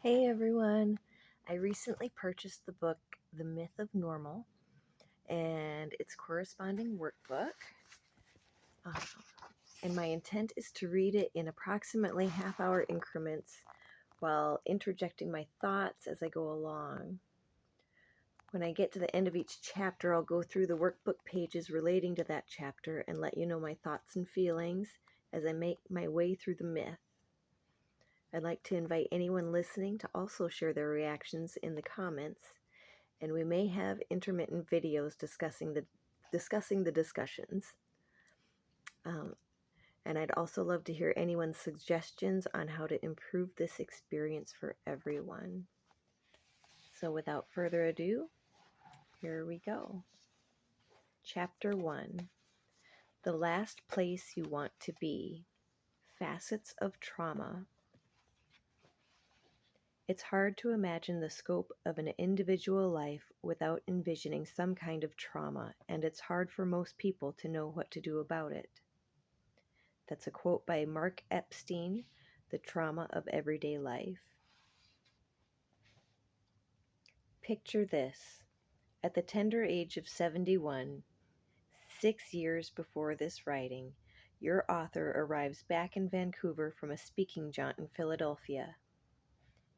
Hey everyone! I recently purchased the book The Myth of Normal and its corresponding workbook. Uh, and my intent is to read it in approximately half-hour increments while interjecting my thoughts as I go along. When I get to the end of each chapter, I'll go through the workbook pages relating to that chapter and let you know my thoughts and feelings as I make my way through the myth. I'd like to invite anyone listening to also share their reactions in the comments, and we may have intermittent videos discussing the discussions. And I'd also love to hear anyone's suggestions on how to improve this experience for everyone. So without further ado, here we go. Chapter 1. The Last Place You Want to Be. Facets of Trauma. It's hard to imagine the scope of an individual life without envisioning some kind of trauma, and it's hard for most people to know what to do about it. That's a quote by Mark Epstein, The Trauma of Everyday Life. Picture this. At the tender age of 71, 6 years before this writing, your author arrives back in Vancouver from a speaking jaunt in Philadelphia.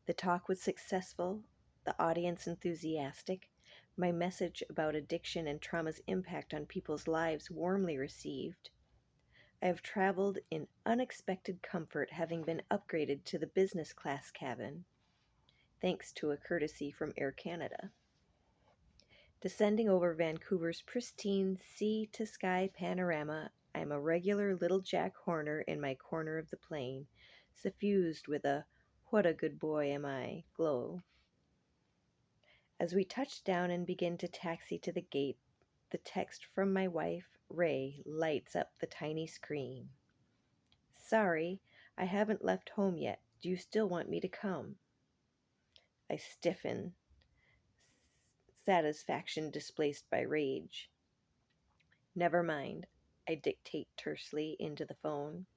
The talk was successful, the audience enthusiastic, my message about addiction and trauma's impact on people's lives warmly received. I have traveled in unexpected comfort, having been upgraded to the business class cabin, thanks to a courtesy from Air Canada. Descending over Vancouver's pristine sea-to-sky panorama, I am a regular little Jack Horner in my corner of the plane, suffused with a "what a good boy am I" glow. As we touch down and begin to taxi to the gate, the text from my wife, Ray, lights up the tiny screen. "Sorry, I haven't left home yet. Do you still want me to come?" I stiffen, satisfaction displaced by rage. "Never mind," I dictate tersely into the phone.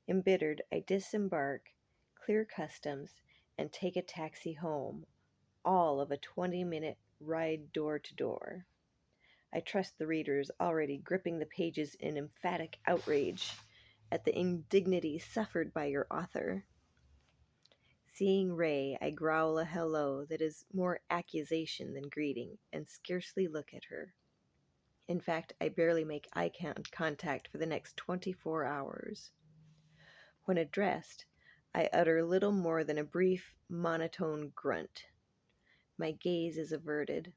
Embittered, I disembark, clear customs, and take a taxi home, all of a 20-minute ride door to door. I trust the reader is already gripping the pages in emphatic outrage at the indignities suffered by your author. Seeing Ray, I growl a hello that is more accusation than greeting, and scarcely look at her. In fact, I barely make eye contact for the next 24 hours. When addressed, I utter little more than a brief, monotone grunt. My gaze is averted,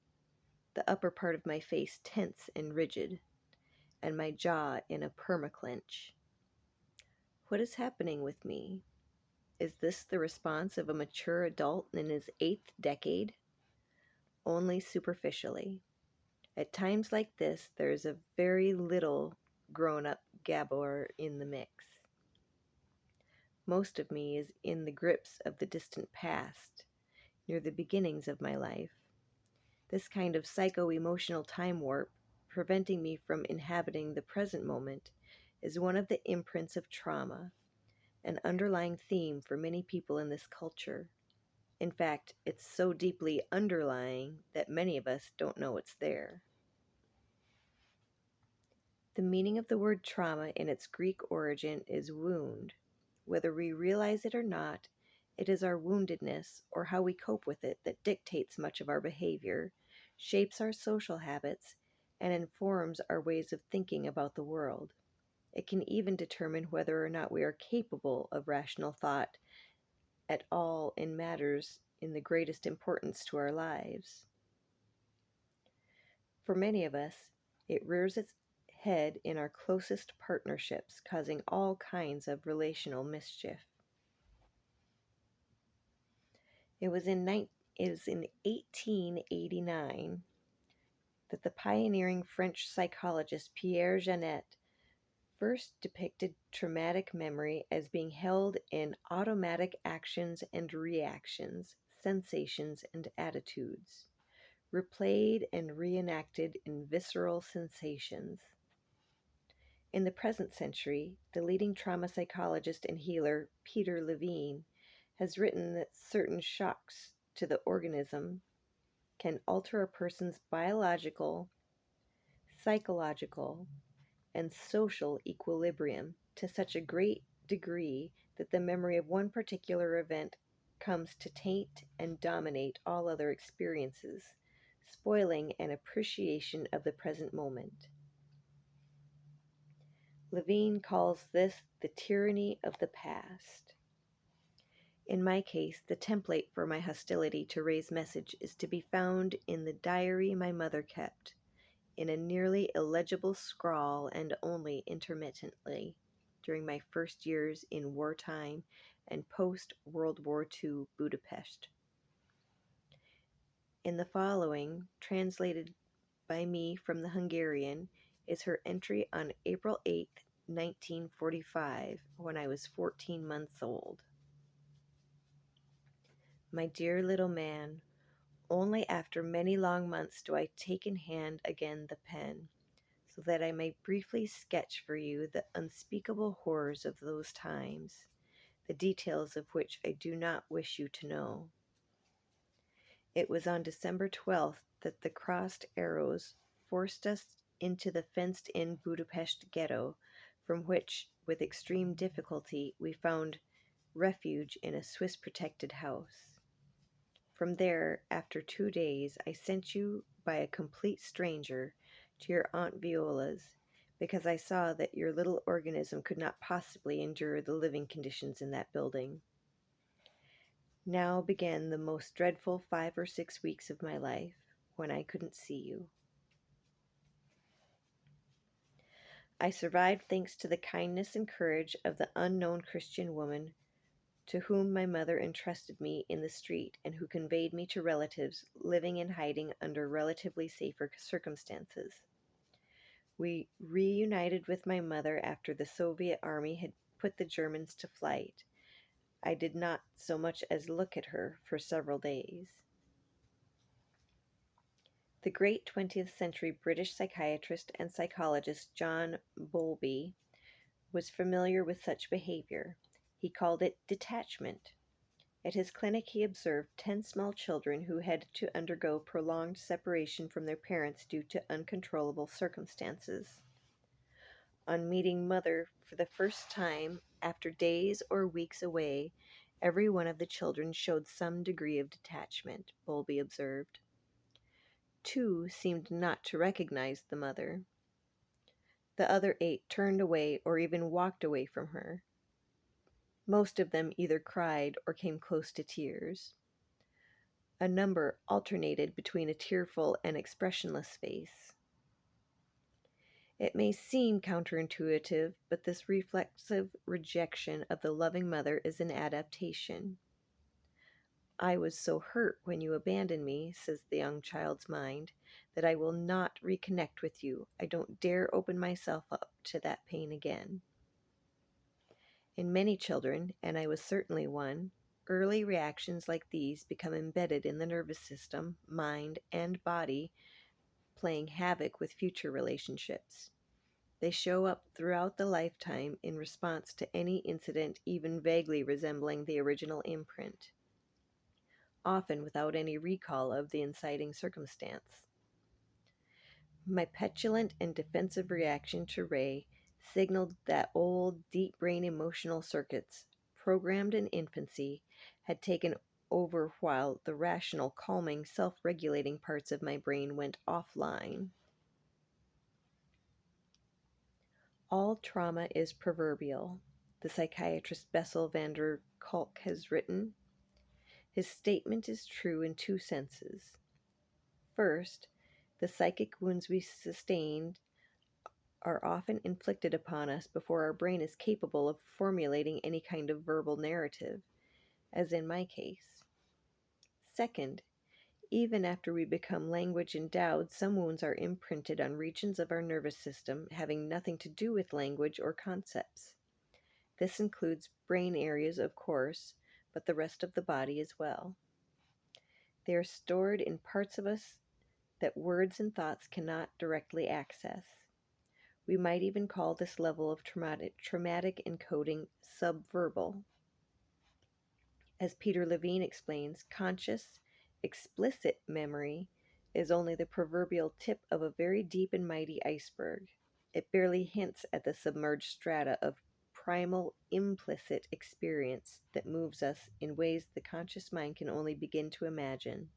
the upper part of my face tense and rigid, and my jaw in a permaclench. What is happening with me? Is this the response of a mature adult in his 8th decade? Only superficially. At times like this, there is a very little grown-up Gabor in the mix. Most of me is in the grips of the distant past, near the beginnings of my life. This kind of psycho-emotional time warp, preventing me from inhabiting the present moment, is one of the imprints of trauma, an underlying theme for many people in this culture. In fact, it's so deeply underlying that many of us don't know it's there. The meaning of the word trauma in its Greek origin is wound. Whether we realize it or not, it is our woundedness, or how we cope with it, that dictates much of our behavior, shapes our social habits, and informs our ways of thinking about the world. It can even determine whether or not we are capable of rational thought at all in matters in the greatest importance to our lives. For many of us, it rears its head in our closest partnerships, causing all kinds of relational mischief. It was in 1889 that the pioneering French psychologist Pierre Janet first depicted traumatic memory as being held in automatic actions and reactions, sensations and attitudes, replayed and reenacted in visceral sensations. In the present century, the leading trauma psychologist and healer, Peter Levine, has written that certain shocks to the organism can alter a person's biological, psychological, and social equilibrium to such a great degree that the memory of one particular event comes to taint and dominate all other experiences, spoiling an appreciation of the present moment. Levine calls this the tyranny of the past. In my case, the template for my hostility to Ray's message is to be found in the diary my mother kept, in a nearly illegible scrawl and only intermittently during my first years in wartime and post-World War II Budapest. In the following, translated by me from the Hungarian, is her entry on April 8th, 1945, when I was 14 months old. My dear little man, only after many long months do I take in hand again the pen, so that I may briefly sketch for you the unspeakable horrors of those times, the details of which I do not wish you to know. It was on December 12th that the crossed arrows forced us into the fenced-in Budapest ghetto, from which, with extreme difficulty, we found refuge in a Swiss-protected house. From there, after 2 days, I sent you by a complete stranger to your Aunt Viola's, because I saw that your little organism could not possibly endure the living conditions in that building. Now began the most dreadful 5 or 6 weeks of my life, when I couldn't see you. I survived thanks to the kindness and courage of the unknown Christian woman to whom my mother entrusted me in the street, and who conveyed me to relatives living in hiding under relatively safer circumstances. We reunited with my mother after the Soviet army had put the Germans to flight. I did not so much as look at her for several days. The great 20th century British psychiatrist and psychologist John Bowlby was familiar with such behavior. He called it detachment. At his clinic he observed 10 small children who had to undergo prolonged separation from their parents due to uncontrollable circumstances. On meeting mother for the first time after days or weeks away, every one of the children showed some degree of detachment, Bowlby observed. 2 seemed not to recognize the mother. The other 8 turned away or even walked away from her. Most of them either cried or came close to tears. A number alternated between a tearful and expressionless face. It may seem counterintuitive, but this reflexive rejection of the loving mother is an adaptation. I was so hurt when you abandoned me, says the young child's mind, that I will not reconnect with you. I don't dare open myself up to that pain again. In many children, and I was certainly one, early reactions like these become embedded in the nervous system, mind, and body, playing havoc with future relationships. They show up throughout the lifetime in response to any incident even vaguely resembling the original imprint, often without any recall of the inciting circumstance. My petulant and defensive reaction to Ray signaled that old, deep brain emotional circuits, programmed in infancy, had taken over while the rational, calming, self-regulating parts of my brain went offline. All trauma is proverbial, the psychiatrist Bessel van der Kolk has written. His statement is true in 2 senses. First, the psychic wounds we sustained are often inflicted upon us before our brain is capable of formulating any kind of verbal narrative, as in my case. Second, even after we become language endowed, some wounds are imprinted on regions of our nervous system having nothing to do with language or concepts. This includes brain areas, of course, but the rest of the body as well. They are stored in parts of us that words and thoughts cannot directly access. We might even call this level of traumatic encoding subverbal. As Peter Levine explains, conscious, explicit memory is only the proverbial tip of a very deep and mighty iceberg. It barely hints at the submerged strata of primal implicit experience that moves us in ways the conscious mind can only begin to imagine.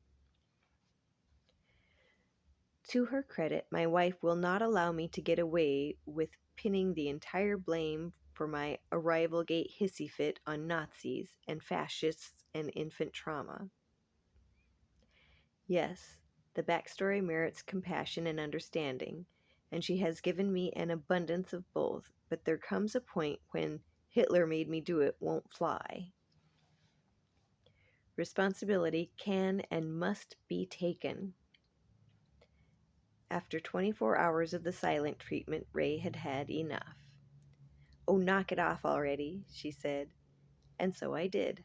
To her credit, my wife will not allow me to get away with pinning the entire blame for my arrival gate hissy fit on Nazis and fascists and infant trauma. Yes, the backstory merits compassion and understanding, and she has given me an abundance of both, but there comes a point when Hitler made me do it won't fly. Responsibility can and must be taken. After 24 hours of the silent treatment, Ray had had enough. "Oh, knock it off already," she said, and so I did.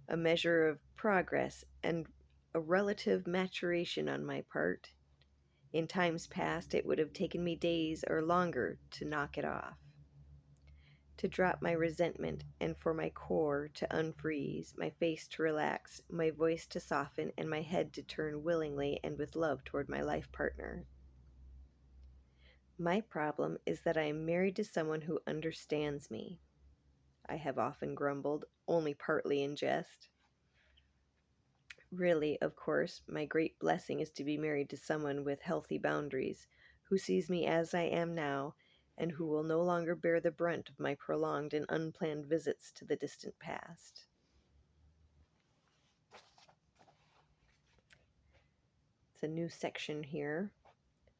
A measure of progress and a relative maturation on my part. In times past, it would have taken me days or longer to knock it off, to drop my resentment, and for my core to unfreeze, my face to relax, my voice to soften, and my head to turn willingly and with love toward my life partner. My problem is that I am married to someone who understands me. I have often grumbled, only partly in jest. Really, of course, my great blessing is to be married to someone with healthy boundaries, who sees me as I am now, and who will no longer bear the brunt of my prolonged and unplanned visits to the distant past. It's a new section here.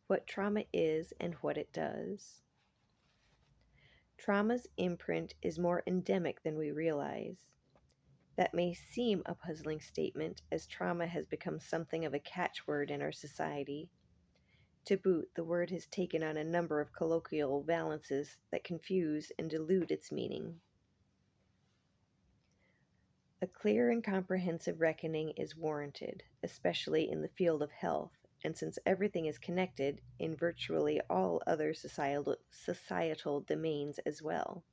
What trauma is and what it does. Trauma's imprint is more endemic than we realize. That may seem a puzzling statement, as trauma has become something of a catchword in our society. To boot, the word has taken on a number of colloquial valences that confuse and dilute its meaning. A clear and comprehensive reckoning is warranted, especially in the field of health, and since everything is connected, in virtually all other societal domains as well.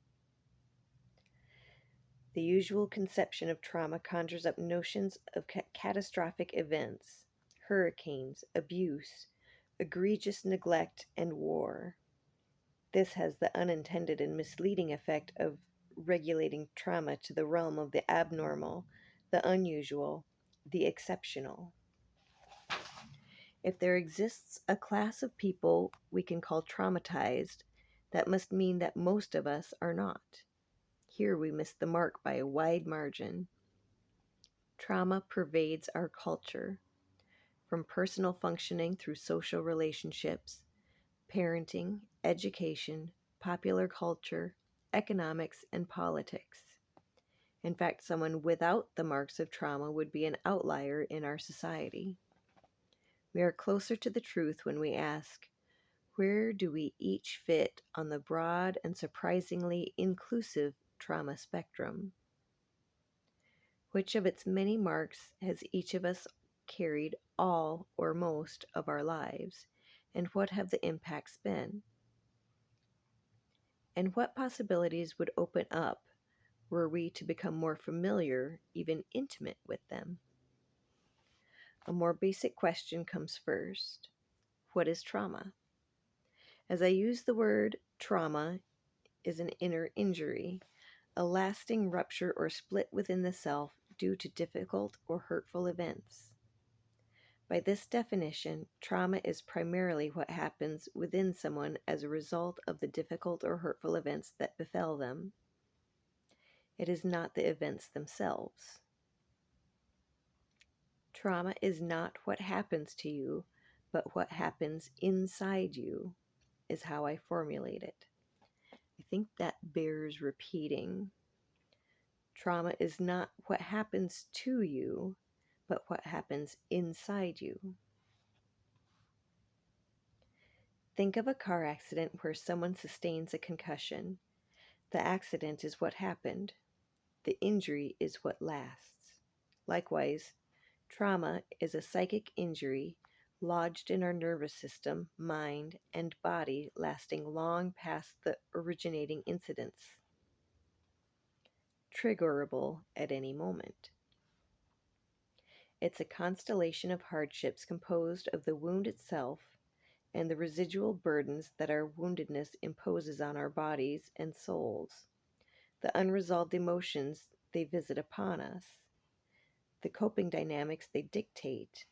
The usual conception of trauma conjures up notions of catastrophic events, hurricanes, abuse, egregious neglect, and war. This has the unintended and misleading effect of regulating trauma to the realm of the abnormal, the unusual, the exceptional. If there exists a class of people we can call traumatized, that must mean that most of us are not. Here we miss the mark by a wide margin. Trauma pervades our culture, from personal functioning through social relationships, parenting, education, popular culture, economics, and politics. In fact, someone without the marks of trauma would be an outlier in our society. We are closer to the truth when we ask, where do we each fit on the broad and surprisingly inclusive trauma spectrum? Which of its many marks has each of us carried all or most of our lives, and what have the impacts been? And what possibilities would open up were we to become more familiar, even intimate with them? A more basic question comes first. What is trauma? As I use the word, trauma is an inner injury, a lasting rupture or split within the self due to difficult or hurtful events. By this definition, trauma is primarily what happens within someone as a result of the difficult or hurtful events that befell them. It is not the events themselves. Trauma is not what happens to you, but what happens inside you, is how I formulate it. I think that bears repeating. Trauma is not what happens to you, but what happens inside you. Think of a car accident where someone sustains a concussion. The accident is what happened. The injury is what lasts. Likewise, trauma is a psychic injury lodged in our nervous system, mind, and body, lasting long past the originating incidents. triggerable at any moment. It's a constellation of hardships composed of the wound itself and the residual burdens that our woundedness imposes on our bodies and souls, the unresolved emotions they visit upon us, the coping dynamics they dictate,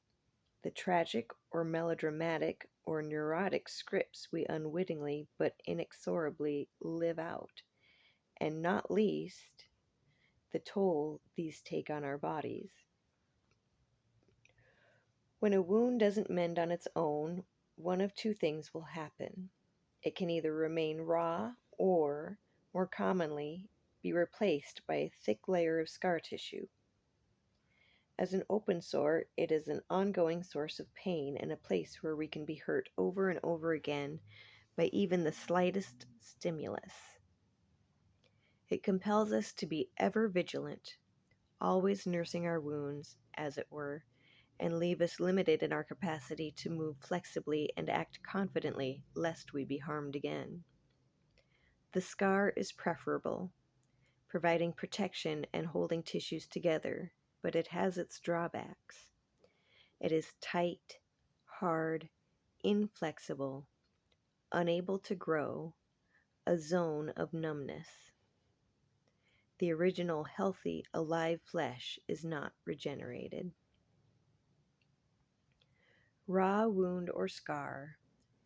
the tragic or melodramatic or neurotic scripts we unwittingly but inexorably live out, and not least, the toll these take on our bodies. When a wound doesn't mend on its own, one of two things will happen. It can either remain raw or, more commonly, be replaced by a thick layer of scar tissue. As an open sore, it is an ongoing source of pain and a place where we can be hurt over and over again by even the slightest stimulus. It compels us to be ever vigilant, always nursing our wounds, as it were, and leave us limited in our capacity to move flexibly and act confidently lest we be harmed again. The scar is preferable, providing protection and holding tissues together, but it has its drawbacks. It is tight, hard, inflexible, unable to grow, a zone of numbness. The original healthy, alive flesh is not regenerated. Raw wound or scar,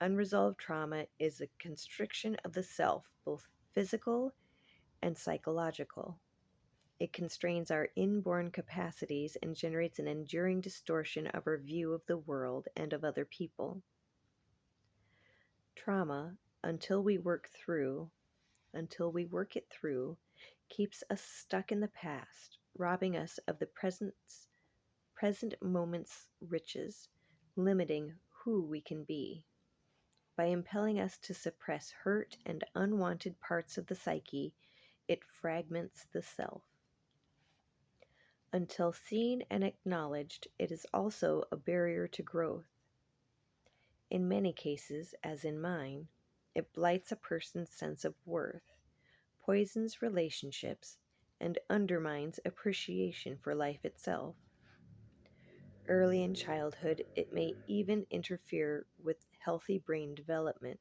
unresolved trauma is a constriction of the self, both physical and psychological. It constrains our inborn capacities and generates an enduring distortion of our view of the world and of other people. Trauma, until we work it through, keeps us stuck in the past, robbing us of the present moment's riches, limiting who we can be. By impelling us to suppress hurt and unwanted parts of the psyche, it fragments the self. Until seen and acknowledged, it is also a barrier to growth. In many cases, as in mine, it blights a person's sense of worth, poisons relationships, and undermines appreciation for life itself. Early in childhood, it may even interfere with healthy brain development.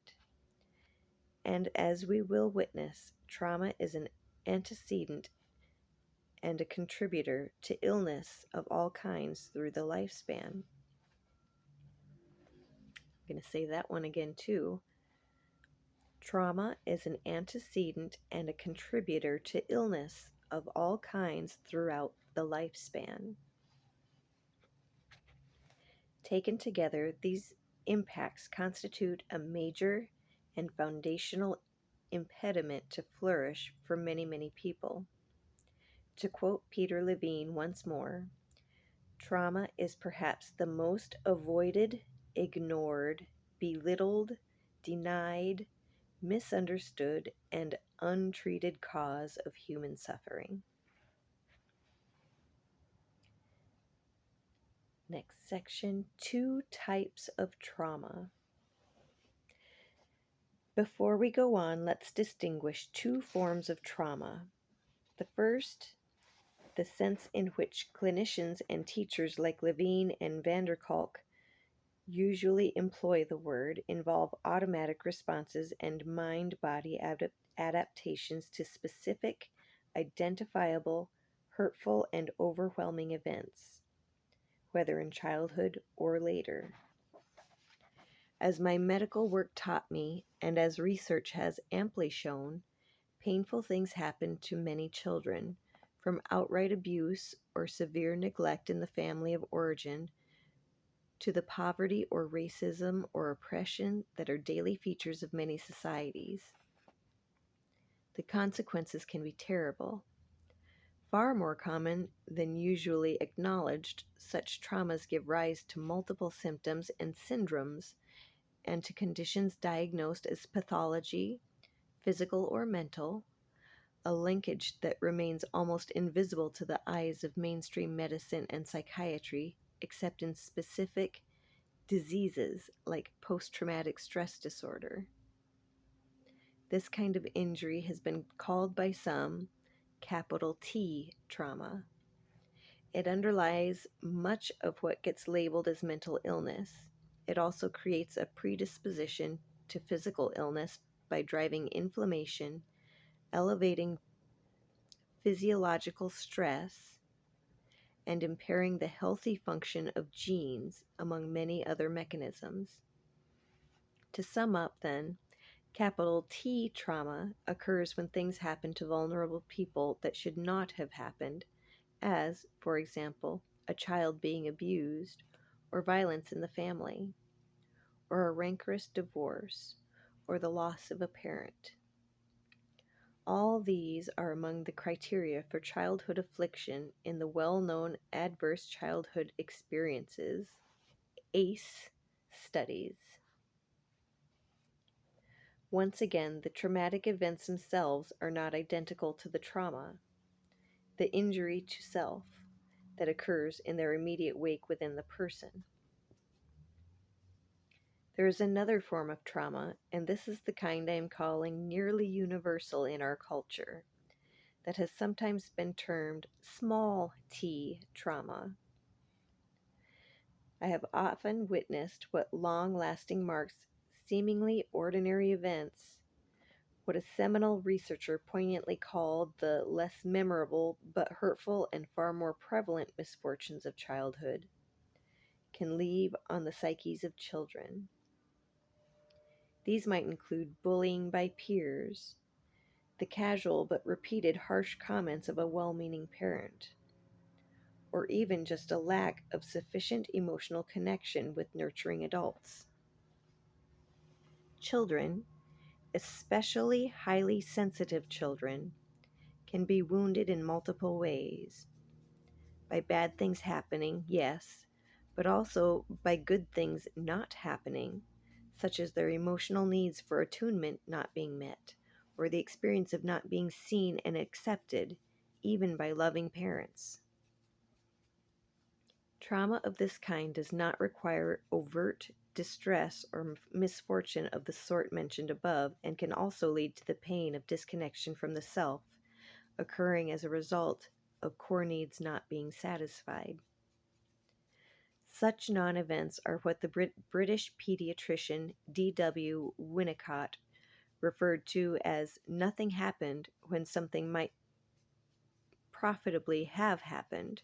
And as we will witness, trauma is an antecedent and a contributor to illness of all kinds through the lifespan. I'm going to say that one again too. Trauma is an antecedent and a contributor to illness of all kinds throughout the lifespan. Taken together, these impacts constitute a major and foundational impediment to flourish for many, many people. To quote Peter Levine once more, trauma is perhaps the most avoided, ignored, belittled, denied, misunderstood, and untreated cause of human suffering. Next section, 2 types of trauma. Before we go on, let's distinguish 2 forms of trauma. The first, the sense in which clinicians and teachers like Levine and van der Kolk usually employ the word, involve automatic responses and mind-body adaptations to specific, identifiable, hurtful, and overwhelming events, whether in childhood or later. As my medical work taught me, and as research has amply shown, painful things happen to many children, from outright abuse or severe neglect in the family of origin to the poverty or racism or oppression that are daily features of many societies. The consequences can be terrible. Far more common than usually acknowledged, such traumas give rise to multiple symptoms and syndromes and to conditions diagnosed as pathology, physical or mental, a linkage that remains almost invisible to the eyes of mainstream medicine and psychiatry, except in specific diseases like post-traumatic stress disorder. This kind of injury has been called by some capital T trauma. It underlies much of what gets labeled as mental illness. It also creates a predisposition to physical illness by driving inflammation, elevating physiological stress, and impairing the healthy function of genes, among many other mechanisms. To sum up, then, capital T trauma occurs when things happen to vulnerable people that should not have happened, as, for example, a child being abused, or violence in the family, or a rancorous divorce, or the loss of a parent. All these are among the criteria for childhood affliction in the well-known Adverse Childhood Experiences ACE studies. Once again, the traumatic events themselves are not identical to the trauma, the injury to self, that occurs in their immediate wake within the person. There is another form of trauma, and this is the kind I am calling nearly universal in our culture, that has sometimes been termed small t trauma. I have often witnessed what long-lasting marks seemingly ordinary events, what a seminal researcher poignantly called the less memorable but hurtful and far more prevalent misfortunes of childhood, can leave on the psyches of children. These might include bullying by peers, the casual but repeated harsh comments of a well-meaning parent, or even just a lack of sufficient emotional connection with nurturing adults. Children, especially highly sensitive children, can be wounded in multiple ways. By bad things happening, yes, but also by good things not happening, such as their emotional needs for attunement not being met, or the experience of not being seen and accepted, even by loving parents. Trauma of this kind does not require overt distress or misfortune of the sort mentioned above, and can also lead to the pain of disconnection from the self, occurring as a result of core needs not being satisfied. Such non-events are what the British pediatrician D.W. Winnicott referred to as nothing happened when something might profitably have happened,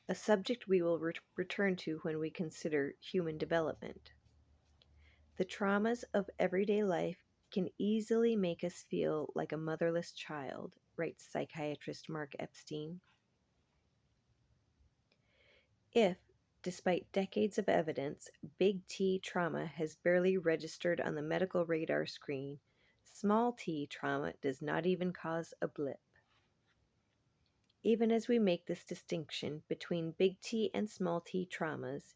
a subject we will return to when we consider human development. The traumas of everyday life can easily make us feel like a motherless child, writes psychiatrist Mark Epstein. If, despite decades of evidence, big T trauma has barely registered on the medical radar screen, small t trauma does not even cause a blip. Even as we make this distinction between big T and small t traumas,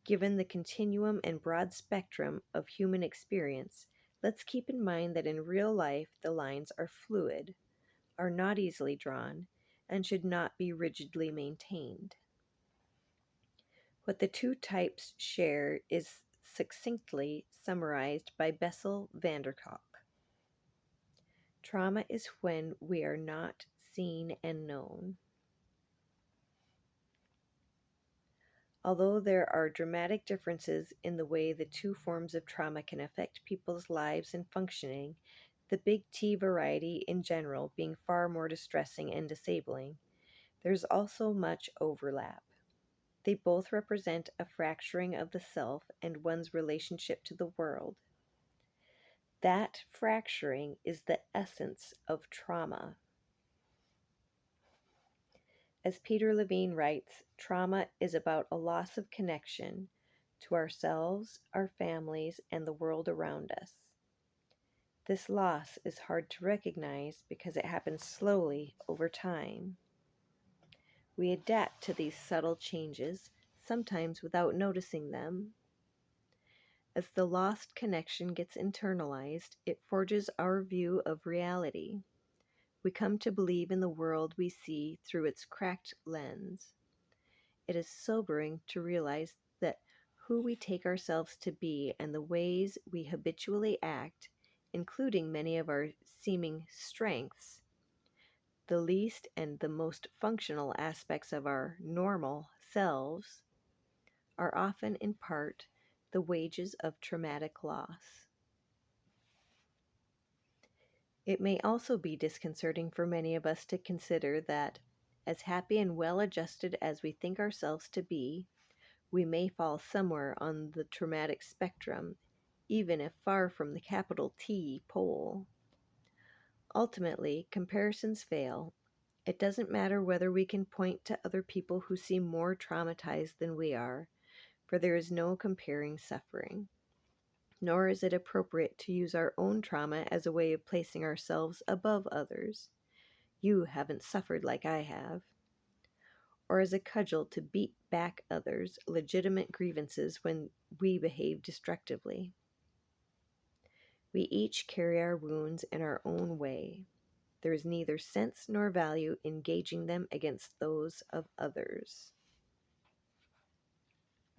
given the continuum and broad spectrum of human experience, let's keep in mind that in real life the lines are fluid, are not easily drawn, and should not be rigidly maintained. What the two types share is succinctly summarized by Bessel van der Kolk. Trauma is when we are not seen and known. Although there are dramatic differences in the way the two forms of trauma can affect people's lives and functioning, the big T variety in general being far more distressing and disabling, there's also much overlap. They both represent a fracturing of the self and one's relationship to the world. That fracturing is the essence of trauma. As Peter Levine writes, trauma is about a loss of connection to ourselves, our families, and the world around us. This loss is hard to recognize because it happens slowly over time. We adapt to these subtle changes, sometimes without noticing them. As the lost connection gets internalized, it forges our view of reality. We come to believe in the world we see through its cracked lens. It is sobering to realize that who we take ourselves to be and the ways we habitually act including many of our seeming strengths, the least and the most functional aspects of our normal selves, are often in part the wages of traumatic loss. It may also be disconcerting for many of us to consider that, as happy and well adjusted as we think ourselves to be, we may fall somewhere on the traumatic spectrum, even if far from the capital T pole. Ultimately, comparisons fail. It doesn't matter whether we can point to other people who seem more traumatized than we are, for there is no comparing suffering. Nor is it appropriate to use our own trauma as a way of placing ourselves above others. You haven't suffered like I have. Or as a cudgel to beat back others' legitimate grievances when we behave destructively. We each carry our wounds in our own way. There is neither sense nor value in gauging them against those of others.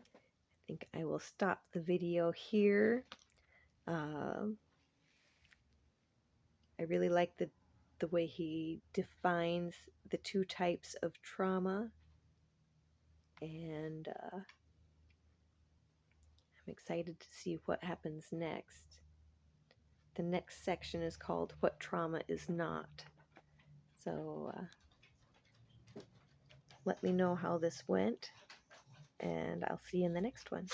I think I will stop the video here. I really like the way he defines the two types of trauma, and I'm excited to see what happens next. The next section is called What Trauma Is Not. So let me know how this went, and I'll see you in the next one.